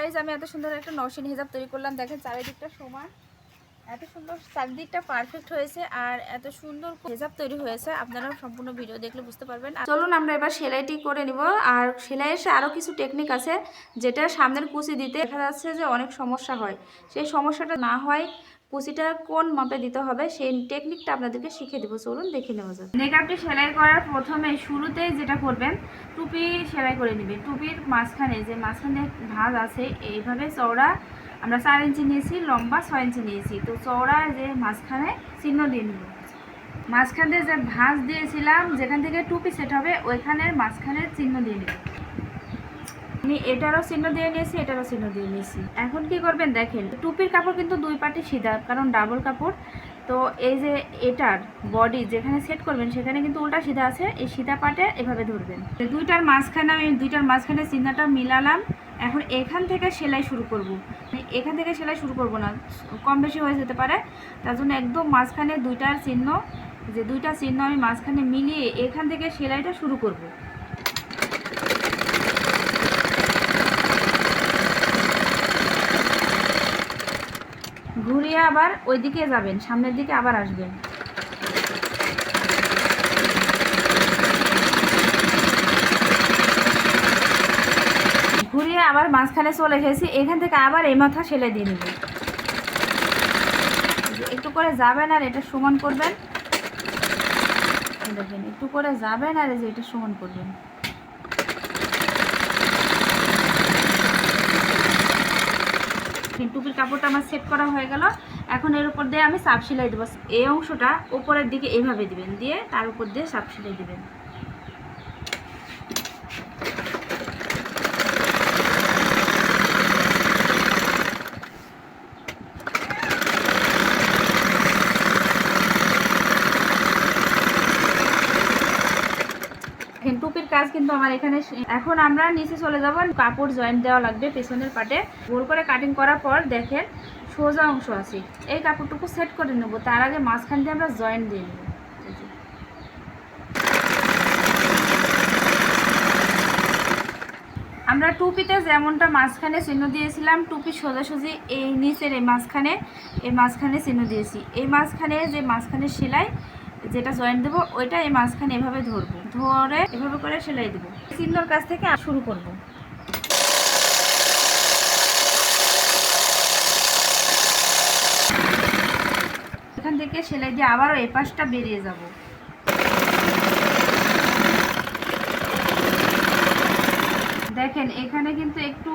Guys আমি এত সুন্দর একটা নওশিন হিজাব তৈরি করলাম। দেখেন চারিদিকটা সমান, এত সুন্দর চারিদিকটা পারফেক্ট হয়েছে আর এত সুন্দর হিজাব তৈরি হয়েছে। আপনারা সম্পূর্ণ ভিডিও দেখলে বুঝতে পারবেন। চলুন আমরা এবার সেলাইটি করে নিব। আর সেলাইয়ের আরও কিছু টেকনিক আছে যেটা সামনের কুচি দিতে দেখা যাচ্ছে যে অনেক সমস্যা হয়, সেই সমস্যাটা না হয় কুচিটা কোন মাপে দিতে হবে সেই টেকনিকটা আপনাদেরকে শিখিয়ে দেবো। চলুন দেখে নেওয়া যাবে। নেকআপটি সেলাই করার প্রথমে শুরুতেই যেটা করবেন, টুপি সেলাই করে নেবেন। টুপির মাঝখানে যে মাঝখানে ভাঁজ আছে এইভাবে চওড়া আমরা 4 ইঞ্চি নিয়েছি, লম্বা 6 ইঞ্চি নিয়েছি। তো চওড়া যে মাঝখানে চিহ্ন দিয়ে নেব। মাঝখানে যে ভাঁজ দিয়েছিলাম যেখান থেকে টুপি সেট হবে ওইখানের মাঝখানে চিহ্ন দিয়ে নেব। আমি এটারও চিহ্ন দিয়ে নিয়েছি, এটারও চিহ্ন দিয়ে নিয়েছি। এখন কি করবেন দেখেন, টুপির কাপড় কিন্তু দুই পাটে সিধা, কারণ ডাবল কাপড়। তো এই যে এটার বডি যেখানে সেট করবেন সেখানে কিন্তু উল্টা সিধা আছে, এই সিধা পাটে এভাবে ধরবেন। দুইটার মাঝখানে আমি দুইটার মাঝখানে চিহ্নটা মিলালাম। এখন এখান থেকে সেলাই শুরু করব। এখান থেকে সেলাই শুরু করব না, কম বেশি হয়ে যেতে পারে, তার জন্য একদম মাঝখানে দুইটার চিহ্ন, যে দুইটা চিহ্ন আমি মাঝখানে মিলিয়ে এখান থেকে সেলাইটা শুরু করব। ঘুরিয়ে আবার ওই দিকে যাবেন, সামনের দিকে আবার আসবেন। ঘুরিয়ে আবার মাঝখানে চলে এসেছি, এখান থেকে আবার এই মাথা সেলাই দিয়ে নেব। একটু করে যাবেন আর এটা সমান করবেন। দেখেন একটু করে যাবেন আর এই যে এটা সমান করবেন। টুপির কাপড়টা আমার সেট করা হয়ে গেল। এখন এর উপর দিয়ে আমি চাপ সেলাই দেবো। এই অংশটা উপরের দিকে এইভাবে দিবেন, দিয়ে তার উপর দিয়ে চাপ সেলাই দিবেন। টুপির কাজ কিন্তু আমার এখানে। এখন আমরা নিচে চলে যাব। কাপড় জয়েন্ট দেওয়া লাগবে পেছনের পাটে। গোল করে কাটিং করার পর দেখেন সোজা অংশ আছে, এই কাপড়টুকু সেট করে নেব। তার আগে মাঝখান দিয়ে আমরা জয়েন্ট দিয়ে নেব। আমরা টুপিতে যেমনটা মাঝখানে চিহ্ন দিয়েছিলাম, টুপি সোজাসুজি এই নিচের এই মাঝখানে চিহ্ন দিয়েছি। এই মাঝখানে যে মাঝখানে সেলাই যেটা জয়েন্ট দেবো ওইটা এই মাঝখানে এভাবে ধরবো, ধরে এভাবে করে সেলাই দেবো। চিহ্নর কাছ থেকে শুরু করব। এখান থেকে সেলাই দিয়ে আবারও এই পাশটা বেরিয়ে যাব। দেখেন এখানে কিন্তু একটু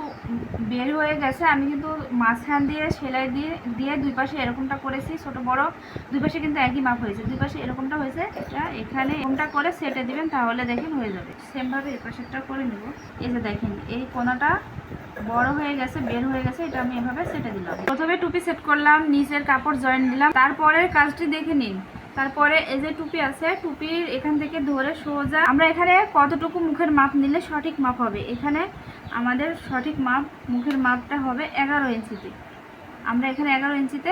বের হয়ে গেছে, আমি কিন্তু মাঝখান দিয়ে সেলাই দিয়ে দুই পাশে এরকমটা করেছি, ছোট বড় দুই পাশে কিন্তু একই মাপ হয়েছে, দুই পাশে এরকমটা হয়েছে। এটা এখানে এরকমটা করে সেটে দিবেন, তাহলে দেখেন হয়ে যাবে। সেমভাবে এই পাশেরটা করে নেব। এই যে দেখেন এই কোণাটা বড় হয়ে গেছে, বের হয়ে গেছে, এটা আমি এভাবে সেটে দিলাম। প্রথমে টুপি সেট করলাম, নিচের কাপড় জয়েন্ট দিলাম, তারপরে কাজটি দেখে নিন। তারপরে এই যে টুপি আছে, টুপির এখান থেকে ধরে সোজা আমরা এখানে কতটুকু মুখের মাপ নিলে সঠিক মাপ হবে, এখানে আমাদের সঠিক মাপ মুখের মাপটা হবে 11 ইঞ্চিতে। আমরা এখানে 11 ইঞ্চিতে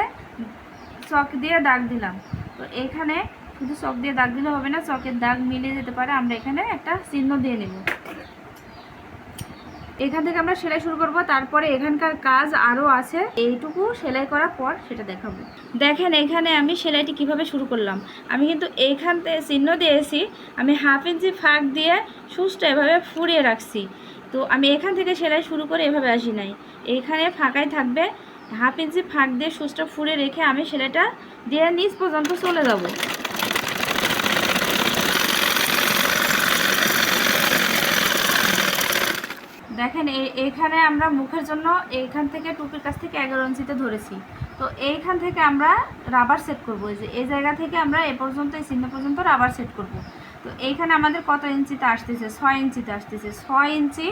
চক দিয়ে দাগ দিলাম। তো এখানে শুধু চক দিয়ে দাগ দিলে হবে না, চকের দাগ মিলিয়ে যেতে পারে। আমরা এখানে একটা চিহ্ন দিয়ে নেব। এখান থেকে আমরা সেলাই শুরু করব। তারপরে এখানকার কাজ আরও আছে, এইটুকু সেলাই করার পর সেটা দেখাবো। দেখেন এখানে আমি সেলাইটি কিভাবে শুরু করলাম। আমি কিন্তু এইখান থেকে চিহ্ন দিয়েছি, আমি 1/2 ইঞ্চি ফাঁক দিয়ে সুচটা এভাবে ফুরিয়ে রাখছি। তো আমি এখান থেকে সেলাই শুরু করে এভাবে আসি নাই, এইখানে ফাঁকাই থাকবে। 1/2 ইঞ্চি ফাঁক দিয়ে সুচটা ফুরিয়ে রেখে আমি সেলাইটা দিয়ে নিচ পর্যন্ত চলে যাব। দেখেন এইখানে আমরা মুখের জন্য এইখান থেকে টুপির কাছ থেকে 11 ইঞ্চিতে ধরেছি। তো এইখান থেকে আমরা রাবার সেট করবো। যে এই জায়গা থেকে আমরা এ পর্যন্ত এই চিহ্ন পর্যন্ত রাবার সেট করব। তো এইখানে আমাদের কত ইঞ্চিতে আসতেছে, 6 ইঞ্চিতে আসতেছে। 6 ইঞ্চি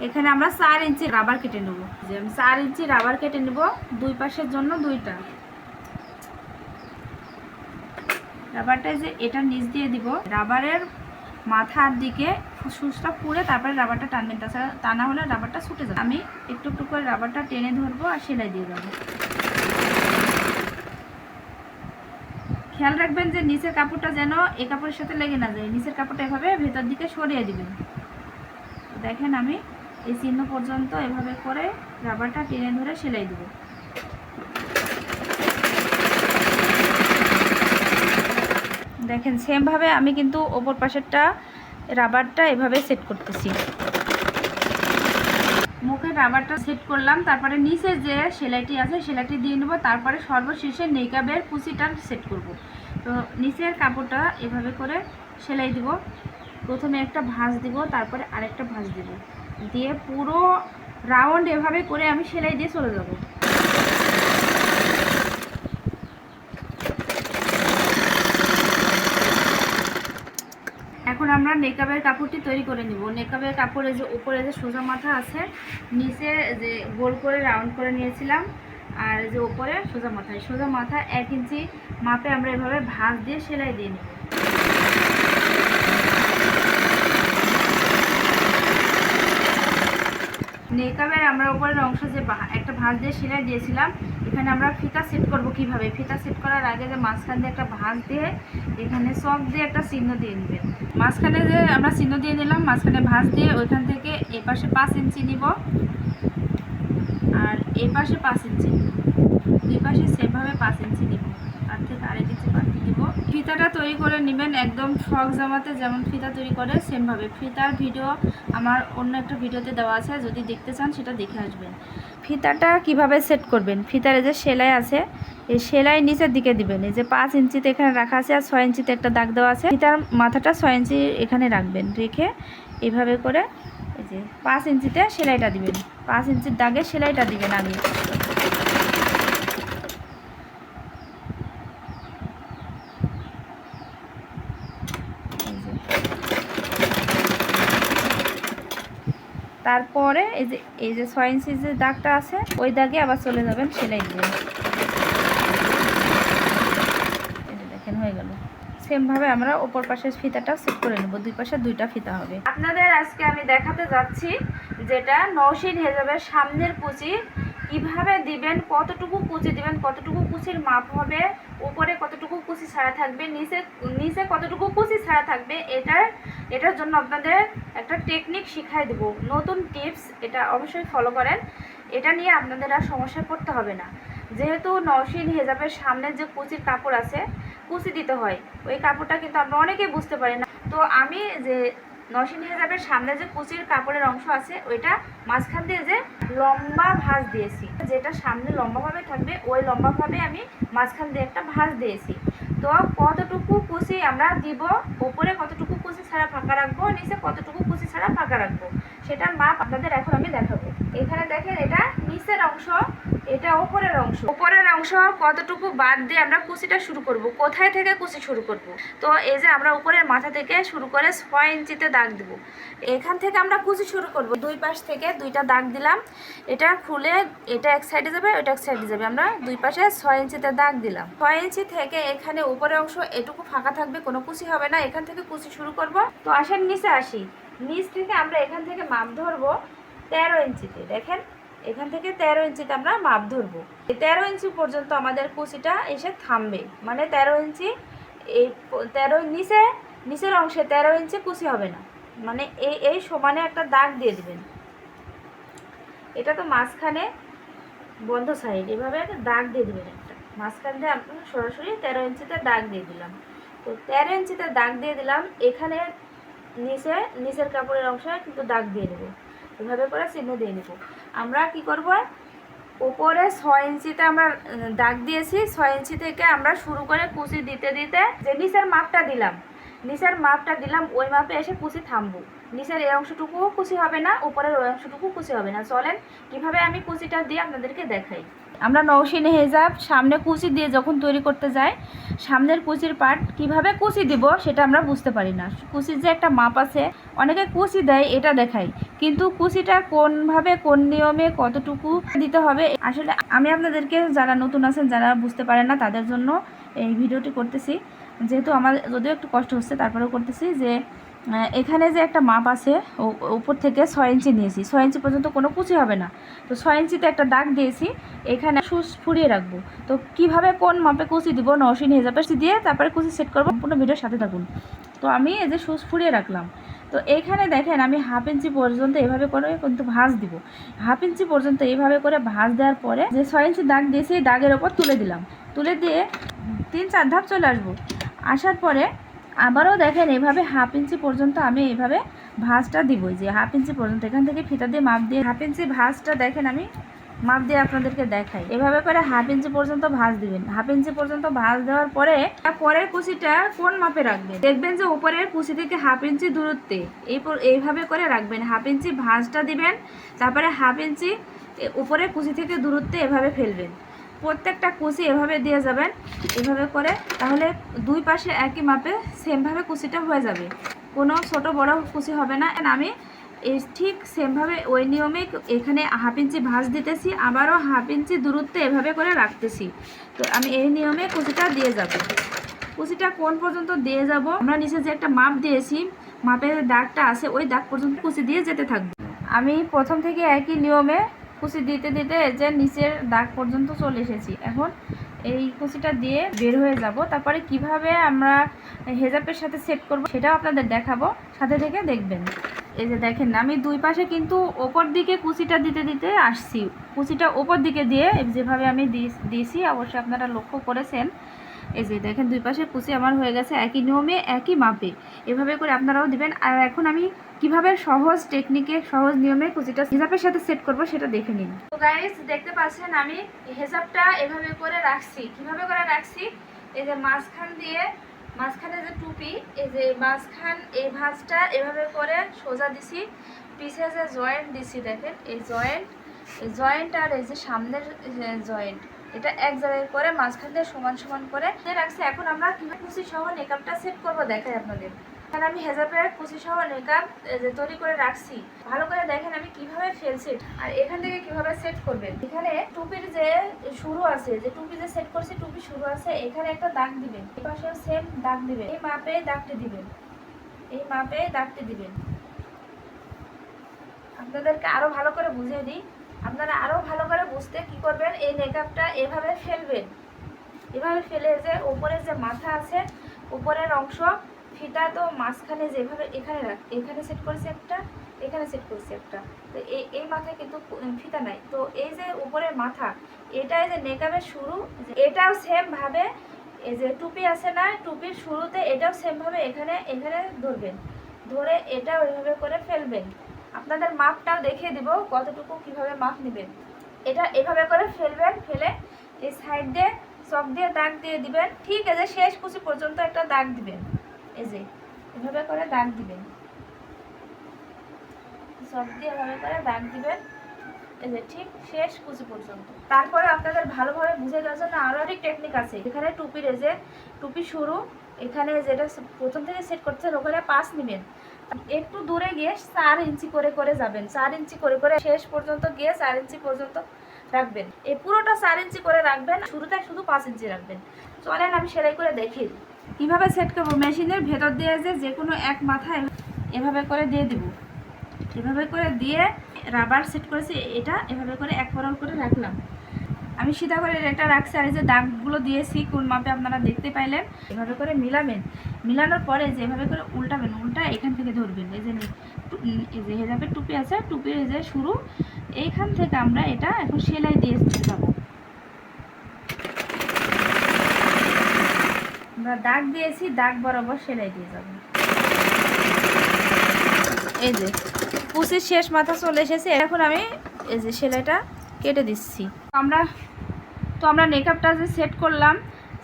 এখানে আমরা 4 ইঞ্চি রাবার কেটে নেব। যে আমি 4 ইঞ্চি রাবার কেটে নেব দুই পাশের জন্য দুইটা। রাবারটা যে এটা নিচ দিয়ে দিব, রাবারের মাথার দিকে সুচটা পুড়ে তারপরে রাবারটা টানবেন, তাছাড়া তা না হলে রাবারটা ছুটে যাবে। আমি একটু একটু করে রাবারটা টেনে ধরবো আর সেলাই দিয়ে দেবো। খেয়াল রাখবেন যে নিচের কাপড়টা যেন এই কাপড়ের সাথে লেগে না যায়, নিচের কাপড়টা এভাবে ভেতর দিকে সরিয়ে দিবেন। দেখেন আমি এই চিহ্ন পর্যন্ত এভাবে করে রাবারটা টেনে ধরে সেলাই দেবো। দেখেন সেমভাবে আমি কিন্তু ওপর পাশেরটা রাবারটা এভাবে সেট করতেছি। মুখের রাবারটা সেট করলাম, তারপরে নিচে যে সেলাইটি আছে সেলাইটি দিয়ে নেব, তারপরে সর্বশেষে নেকাবের কুচিটা সেট করব। তো নিচের কাপড়টা এভাবে করে সেলাই দিব। প্রথমে একটা ভাঁজ দিব, তারপরে আরেকটা ভাঁজ দিব, দিয়ে পুরো রাউন্ড এভাবে করে আমি সেলাই দিয়ে চলে যাব। এখন আমরা নেকাবের কাপড়টি তৈরি করে নিব। নেকাবের কাপড়ে যে উপরে যে সোজা মাথা আছে, নিচে যে গোল করে রাউন্ড করে নিয়েছিলাম, আর যে উপরে সোজা মাথা 1 ইঞ্চি মাপে আমরা এভাবে ভাঁজ দিয়ে সেলাই দিয়ে নেব। নেকাবের আমরা উপরের অংশ যে একটা ভাঁজ দিয়ে সেলাই দিয়েছিলাম, এখানে আমরা ফিতা সেট করব কিভাবে। ফিতা সেট করার আগে যে মাঝখান দিয়ে একটা ভাঁজ দিয়ে এখানে চক দিয়ে একটা চিহ্ন দিয়ে নেবেন। মাঝখানে যে আমরা চিহ্ন দিয়ে নিলাম, মাঝখানে ভাঁজ দিয়ে ওইখান থেকে এপাশে 5 ইঞ্চি নিব আর এপাশে 5 ইঞ্চি নিব, দুই পাশে সেমভাবে 5 ইঞ্চি নিব, তার থেকে আরেক ইঞ্চি বাড়তি দিব। ফিতাটা তৈরি করে নেবেন একদম ফ্রক জামাতে যেমন ফিতা তৈরি করে সেমভাবে। ফিতার ভিডিও আমার অন্য একটা ভিডিওতে দেওয়া আছে, যদি দেখতে চান সেটা দেখে আসবেন। ফিতাটা কিভাবে সেট করবেন, ফিতার যে সেলাই আছে এই সেলাই নিচের দিকে দিবেন। এই যে 5 ইঞ্চিতে এখানে রাখা আছে আর 6 ইঞ্চিতে একটা দাগ দেওয়া আছে, ফিতার মাথাটা 6 ইঞ্চি এখানে রাখবেন, রেখে এভাবে করে এই যে 5 ইঞ্চিতে সেলাইটা দিবেন। 5 ইঞ্চির দাগে সেলাইটা দিবেন আগে। তারপরে এই যে 6 ইঞ্চির যে দাগটা আছে ওই দাগে আবার চলে যাবেন সেলাই দিয়ে। এই যে দেখেন হয়ে গেল। সেমভাবে আমরা ওপর পাশের ফিতাটা সেট করে নেব, দুই পাশে দুইটা ফিতা হবে। আপনাদের আজকে আমি দেখাতে যাচ্ছি যেটা নওশিন হিজাবের সামনের কুচি কিভাবে দিবেন, কতটুকু কুচি দিবেন, কতটুকু কুচির মাপ হবে, উপরে কতটুকু কুচি ছাড়া থাকবে, নিচে কতটুকু কুচি ছাড়া থাকবে। এটার জন্য আপনাদের একটা টেকনিক শিখাই দেব, নতুন টিপস, এটা অবশ্যই ফলো করেন। এটা নিয়ে আপনাদের আর সমস্যায় পড়তে হবে না। যেহেতু নওশিন হিজাবের সামনের যে কুচির কাপড় আছে, কুচি দিতে হয়, ওই কাপড়টা কিন্তু আমরা অনেকেই বুঝতে পারি না। তো আমি যে নওশিন হিজাবের সামনে যে কুচির কাপড়ের অংশ আছে ওইটা মাঝখান দিয়ে যে লম্বা ভাঁজ দিয়েছি, যেটা সামনে লম্বাভাবে থাকবে ওই লম্বাভাবে আমি মাঝখান দিয়ে একটা ভাঁজ দিয়েছি। তো কতটুকু কুচি আমরা দিব, উপরে কতটুকু কুচি ছাড়া ফাঁকা রাখবো, নিচে কতটুকু কুচি ছাড়া ফাঁকা রাখবো, সেটার মাপ আপনাদের এখন আমি দেখাবো। এখানে দেখেন এটা নিচের অংশ, এটা উপরের অংশ। উপরের অংশ কতটুকু বাদ দিয়ে আমরা কুচিটা শুরু করব, কোথায় থেকে কুচি শুরু করব। তো এই যে আমরা উপরের মাথা থেকে শুরু করে 6 ইঞ্চিতে দাগ দেব, এখান থেকে আমরা কুচি শুরু করব। দুই পাশ থেকে দুইটা দাগ দিলাম, এটা খুলে এটা এক সাইডে যাবে, ওটা এক সাইডে যাবে। আমরা দুই পাশে 6 ইঞ্চিতে দাগ দিলাম। 6 ইঞ্চি থেকে এখানে উপরের অংশ এটুকু ফাঁকা থাকবে, কোনো কুচি হবে না, এখান থেকে কুচি শুরু করব। তো আসেন নিচে আসি, নিচ থেকে আমরা এখান থেকে মাপ ধরবো 13 ইঞ্চিতে। দেখেন এখান থেকে 13 ইঞ্চিতে আমরা মাপ ধরবো। এই 13 ইঞ্চি পর্যন্ত আমাদের কুচিটা এসে থামবে, মানে 13 ইঞ্চি, এই 13 নিচের অংশে 13 ইঞ্চি কুচি হবে না, মানে এই সমানে একটা দাগ দিয়ে দিবেন। এটা তো মাঝখানে বন্ধ সাইড, এভাবে একটা দাগ দিয়ে দিবেন একটা মাঝখান দিয়ে। আমরা সরাসরি 13 ইঞ্চিতে দাগ দিয়ে দিলাম। তো 13 ইঞ্চিতে দাগ দিয়ে দিলাম, এখানে নিচের কাপড়ের অংশে কিন্তু দাগ দিয়ে নেব, এভাবে করে চিহ্ন দিয়ে নেব। আমরা কি করব, উপরে 6 ইঞ্চিতে আমরা দাগ দিয়েছি, 6 ইঞ্চি থেকে আমরা শুরু করে কুচি দিতে দিতে যে নিচের মাপটা দিলাম ওই মাপে এসে কুচি থামবো। নিচের এই অংশটুকু কুচি হবে না, উপরের ওই অংশটুকু কুচি হবে না। চলেন কিভাবে আমি কুচিটা দিয়ে আপনাদেরকে দেখাই। আমরা নওশিন হিজাব সামনে কুচি দিয়ে যখন তৈরি করতে যাই, সামনের কুচির পার্ট কিভাবে কুচি দিব সেটা আমরা বুঝতে পারি না। কুচির যে একটা মাপ আছে, অনেকে কুচি দেয় এটা দেখাই, কিন্তু কুচিটা কোনভাবে কোন নিয়মে কতটুকু দিতে হবে আসলে আমি আপনাদেরকে, যারা নতুন আছেন যারা বুঝতে পারেন না তাদের জন্য এই ভিডিওটি করতেছি। যেহেতু আমার যদিও একটু কষ্ট হচ্ছে তারপরেও করতেছি। যে এখানে যে একটা মাপ আছে, উপর থেকে 6 ইঞ্চি নিয়েছি, 6 ইঞ্চি পর্যন্ত কোনো কুচি হবে না। তো 6 ইঞ্চিতে একটা দাগ দিয়েছি, এখানে সুচ ফুরিয়ে রাখবো। তো কিভাবে কোন মাপে কুচি দিব নওশিন হিজাবে দিয়ে তারপরে কুচি সেট করবো, সম্পূর্ণ ভিডিওর সাথে থাকুন। তো আমি এই যে সুচ ফুরিয়ে রাখলাম, তো এইখানে দেখেন আমি 1/2 ইঞ্চি পর্যন্ত এভাবে করে কিন্তু ভাঁজ দিব। 1/2 ইঞ্চি পর্যন্ত এইভাবে করে ভাঁজ দেওয়ার পরে যে 6 ইঞ্চি দাগ দিয়েছি এই দাগের ওপর তুলে দিলাম, তুলে দিয়ে 3-4 ধাপ চলে আসবো। আসার পরে আবারও দেখেন এভাবে 1/2 ইঞ্চি পর্যন্ত আমি এইভাবে ভাঁজটা দিব, যে 1/2 ইঞ্চি পর্যন্ত এখান থেকে ফিতা দিয়ে মাপ দিয়ে 1/2 ইঞ্চি ভাঁজটা দেখেন আমি মাপ দিয়ে আপনাদেরকে দেখাই। এভাবে করে 1/2 ইঞ্চি পর্যন্ত ভাঁজ দিবেন। 1/2 ইঞ্চি পর্যন্ত ভাঁজ দেওয়ার পরে পরের কুচিটা কোন মাপে রাখবেন, দেখবেন যে উপরের কুচি থেকে 1/2 ইঞ্চি দূরত্বে এইভাবে করে রাখবেন। 1/2 ইঞ্চি ভাঁজটা দিবেন, তারপরে 1/2 ইঞ্চি উপরের কুচি থেকে দূরত্বে এভাবে ফেলবেন। প্রত্যেকটা কুচি এভাবে দিয়ে যাবেন এভাবে করে, তাহলে দুই পাশে একই মাপে সেমভাবে কুচিটা হয়ে যাবে, কোনো ছোট বড় কুচি হবে না। আমি ঠিক সেমভাবে ওই নিয়মে এখানে 1/2 ইঞ্চি ভাঁজ দিতেছি, আবারও 1/2 ইঞ্চি দূরত্বে এভাবে করে রাখতেছি। তো আমি এই নিয়মে কুচিটা দিয়ে যাব। কুচিটা কোন পর্যন্ত দিয়ে যাব, আমরা নিচে যে একটা মাপ দিয়েছি, মাপের দাগটা আছে ওই দাগ পর্যন্ত কুচি দিয়ে যেতে থাকবে। আমি প্রথম থেকে একই নিয়মে কুচি দিতে দিতে যে নিচের দাগ পর্যন্ত চলে এসেছি। এখন এই কুচিটা দিয়ে বের হয়ে যাব। তারপরে কিভাবে আমরা হেজাবের সাথে সেট করব সেটাও আপনাদের দেখাবো, সাথে থেকে দেখবেন। এই যে দেখেন আমি দুই পাশে কিন্তু ওপর দিকে কুচিটা দিতে দিতে আসছি, কুচিটা ওপর দিকে দিয়ে যেভাবে আমি দিয়েছি অবশ্যই আপনারা লক্ষ্য করেছেন। এই যে দেখেন দুই পাশে কুচি আমার হয়ে গেছে একই নিয়মে একই মাপে, এভাবে করে আপনারাও দিবেন। আর এখন আমি কিভাবে সহজ টেকনিকে সহজ নিয়মে কুচিটা হেজাবের সাথে সেট করব সেটা দেখে নিন। তো গাইস দেখতে পাচ্ছেন আমি হেজাবটা এভাবে করে রাখছি। কিভাবে করে রাখছি, এই যে মাঝখানে যে টুপি, এই যে মাঝখান এই ভাঁজটা এভাবে করে সোজা দিছি, পিছে যে জয়েন্ট দিছি দেখেন এই জয়েন্ট আর এই যে সামনের জয়েন্ট, এটা এক জায়গায় করে মাঝখান দিয়ে সমান সমান করে রাখছি। এখন আমরা কিভাবে কুচি সহ নেকআপটা সেট করবো দেখাই আপনাদের। এখানে আমি হেজাবের কুচি সহ নেকআপ তৈরি করে রাখছি, ভালো করে দেখেন আমি কিভাবে ফেলছি আর এখান থেকে কিভাবে সেট করবেন। এখানে টুপির যে শুরু আছে, যে টুপি যে সেট করছি টুপি শুরু আছে, এখানে একটা দাগ দিবেন, এই পাশেও সেম দাগ দিবেন, এই মাপে দাগটি দিবেন, এই মাপে দাগটি দিবেন। আপনাদেরকে আরো ভালো করে বুঝিয়ে দিই, আপনারা আরো ভালো করে বুঝতে কি করবেন, এই নেকআপটা এভাবে ফেলবেন, এভাবে ফেলে যে উপরে যে মাথা আছে উপরের অংশ ফিতা তো মাঝখানে যেভাবে এখানে সেট করেছি একটা, এখানে সেট করেছি একটা, তো এই মাথায় কিন্তু ফিতা নাই। তো এই যে উপরের মাথা এটাই যে নেকআপের শুরু, এটাও সেম ভাবে এই যে টুপি আছে না, টুপির শুরুতে এটাও সেম ভাবে এখানে ধরবেন, ধরে এটাও এইভাবে করে ফেলবেন। আপনাদের মাপটাও দেখিয়ে দিব কতটুকু কিভাবে মাপ নেবেন। এটা এভাবে করে ফেলবেন, ফেলে এই সাইড দিয়ে চক দিয়ে দাগ দিয়ে দিবেন। ঠিক আছে, শেষ কুচি পর্যন্ত একটা দাগ দিবেন, এই যে এভাবে করে দাগ দিবেন, চক দিয়ে এভাবে করে দাগ দিবেন, এই যে ঠিক শেষ কুচি পর্যন্ত। তারপরে আপনাদের ভালোভাবে বুঝে দেওয়ার জন্য আরও অনেক টেকনিক আছে। এখানে টুপির এই যে টুপি শুরু, এখানে যেটা প্রথম থেকে সেট করছেন ওখানে 5 নেবেন, একটু দূরে গিয়ে 4 ইঞ্চি করে করে যাবেন, 4 ইঞ্চি করে করে শেষ পর্যন্ত গিয়ে 4 ইঞ্চি পর্যন্ত রাখবেন। এই পুরোটা 4 ইঞ্চি করে রাখবেন, শুরুতে শুধু 5 ইঞ্চি রাখবেন। চলেন আমি সেলাই করে দেখি কিভাবে সেট করবো। মেশিনের ভেতর দিয়ে যে কোনো এক মাথায় এভাবে করে দিয়ে দিব, এভাবে করে দিয়ে রাবার সেট করেছি, এটা এভাবে করে এক পরল করে রাখলাম। আমি সিধা করে এটা রাখছি, আর এই যে দাগগুলো দিয়েছি কোন মাপে আপনারা দেখতে পাইলেন। এভাবে করে মিলাবেন, মিলানোর পরে যেভাবে করে উল্টাবেন, উল্টা এখান থেকে ধরবেন। এই যে হেজাবের টুপি আছে, টুপির যে শুরু এইখান থেকে আমরা এটা এখন সেলাই দিয়ে যাবো। আমরা দাগ দিয়েছি, দাগ বরাবর সেলাই দিয়ে যাব। এই যে কুচির শেষ মাথা চলে এসেছে, এখন আমি এই যে সেলাইটা কেটে দিচ্ছি। আমরা নেকআপটা যে সেট করলাম,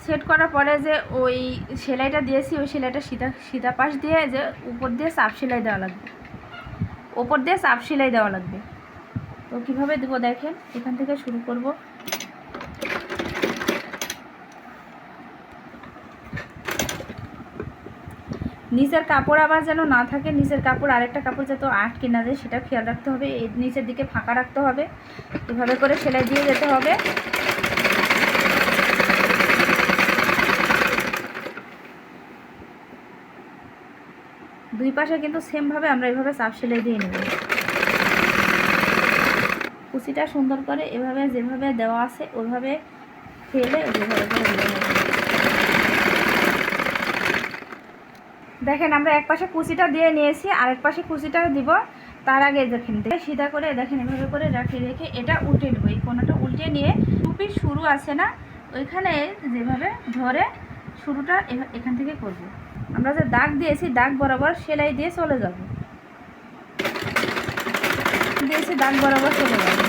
সেট করার পরে যে ওই সেলাইটা দিয়েছি, ওই সেলাইটা সিধা পাশ দিয়ে যে উপর দিয়ে চাপ সেলাই দেওয়া লাগবে, উপর দিয়ে চাপ সেলাই দেওয়া লাগবে। তো কীভাবে দেবো দেখেন, এখান থেকে শুরু করব। নিচের কাপড় আবার যেন না থাকে, নিচের কাপড় আরেকটা কাপড় যাতে আটকে না যায় সেটা খেয়াল রাখতে হবে। এই নিচের দিকে ফাঁকা রাখতে হবে, এভাবে করে সেলাই দিয়ে যেতে হবে। দুই পাশে কিন্তু সেমভাবে আমরা এভাবে চাপ সেলাই দিয়ে নেব। কুচিটা সুন্দর করে এভাবে যেভাবে দেওয়া আছে ওইভাবে ফেলে যেভাবে করে দেওয়া হবে। দেখেন আমরা এক পাশে কুচিটা দিয়ে নিয়েছি, আরেক পাশে কুচিটা দিব। তার আগে দেখেন সিধা করে দেখেন এভাবে করে রেখে এটা উল্টে নেবো। এই কোনাটা উল্টে নিয়ে টুপির শুরু আছে না, ওইখানে যেভাবে ধরে শুরুটা এখান থেকে করব। আমরা যে দাগ দিয়েছি দাগ বরাবর সেলাই দিয়ে চলে যাব, দিয়েছি দাগ বরাবর চলে যাবে।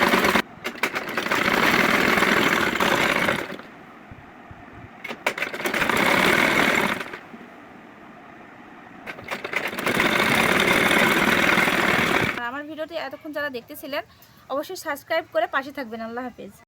আমার ভিডিওটি এতক্ষণ যারা দেখতেছিলেন অবশ্যই সাবস্ক্রাইব করে পাশে থাকবেন। আল্লাহ হাফেজ।